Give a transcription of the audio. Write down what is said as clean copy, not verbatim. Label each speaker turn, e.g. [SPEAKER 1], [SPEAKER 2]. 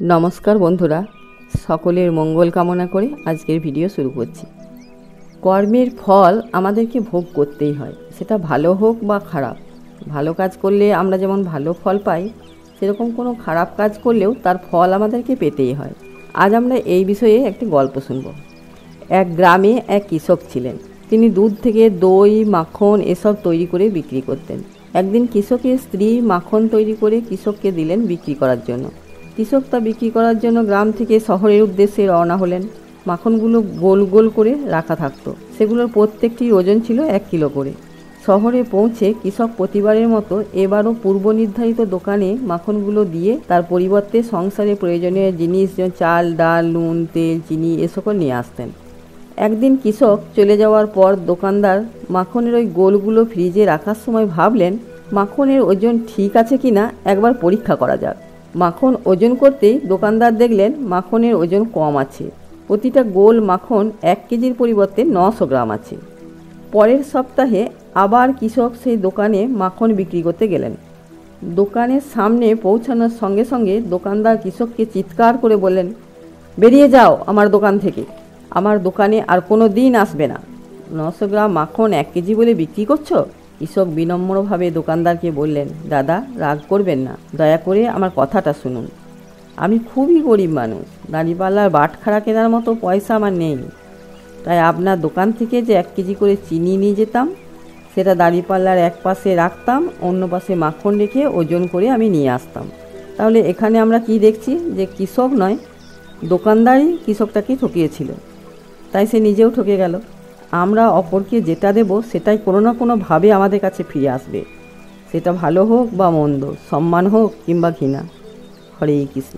[SPEAKER 1] নমস্কার বন্ধুরা, সকলের মঙ্গল কামনা করে আজকের ভিডিও শুরু করছি। কর্মের ফল আমাদেরকে ভোগ করতেই হয়, সেটা ভালো হোক বা খারাপ। ভালো কাজ করলে আমরা যেমন ভালো ফল পাই, সেরকম কোনো খারাপ কাজ করলেও তার ফল আমাদেরকে পেতেই হয়। আজ আমরা এই বিষয়ে একটি গল্প শুনব। এক গ্রামে এক কৃষক ছিলেন। তিনি দুধ থেকে দই, মাখন এসব তৈরি করে বিক্রি করতেন। একদিন কৃষকের স্ত্রী মাখন তৈরি করে কৃষককে দিলেন বিক্রি করার জন্য। কৃষক তা বিক্রি করার জন্য গ্রাম থেকে শহরের উদ্দেশ্যে রওনা হলেন। মাখনগুলো গোল গোল করে রাখা থাকতো, সেগুলোর প্রত্যেকটির ওজন ছিল 1 কিলো করে। শহরে পৌঁছে কৃষক প্রতিবারের মতো এবারও পূর্ব নির্ধারিত দোকানে মাখনগুলো দিয়ে তার পরিবর্তে সংসারে প্রয়োজনীয় জিনিস যেমন চাল, ডাল, নুন, তেল, চিনি এসকল নিয়ে আসতেন। একদিন কৃষক চলে যাওয়ার পর দোকানদার মাখনের ওই গোলগুলো ফ্রিজে রাখার সময় ভাবলেন, মাখনের ওজন ঠিক আছে কিনা একবার পরীক্ষা করা যাক। মাখন ওজন করতেই দোকানদার দেখলেন মাখনের ওজন কম আছে। প্রতিটা গোল মাখন 1 কেজির পরিবর্তে 900 গ্রাম আছে। পরের সপ্তাহে আবার কৃষক সেই দোকানে মাখন বিক্রি করতে গেলেন। দোকানের সামনে পৌঁছানোর সঙ্গে সঙ্গে দোকানদার কৃষককে চিৎকার করে বললেন, বেরিয়ে যাও আমার দোকান থেকে, আমার দোকানে আর কোনো দিন আসবে না। 900 গ্রাম মাখন 1 কেজি বলে বিক্রি করছো? কৃষক বিনম্রভাবে দোকানদারকে বললেন, দাদা রাগ করবেন না, দয়া করে আমার কথাটা শুনুন। আমি খুবই গরিব মানুষ, দাঁড়িপাল্লার বাটখারা কেনার মতো পয়সা আমার নেই। তাই আপনার দোকান থেকে যে 1 কেজি করে চিনি নিয়ে যেতাম, সেটা দাঁড়িপাল্লার এক পাশে রাখতাম, অন্য পাশে মাখন রেখে ওজন করে আমি নিয়ে আসতাম। তাহলে এখানে আমরা কি দেখছি, যে কৃষক নয়, দোকানদারই কৃষকটাকে ঠকিয়েছিল, তাই সে নিজেও ঠকে গেল। আমরা অপরকে যেটা দেব সেটাই কোনো না কোনোভাবে আমাদের কাছে ফিরে আসবে, সেটা ভালো হোক বা মন্দ, সম্মান হোক কিংবা ঘৃণা। হরে কৃষ্ণ।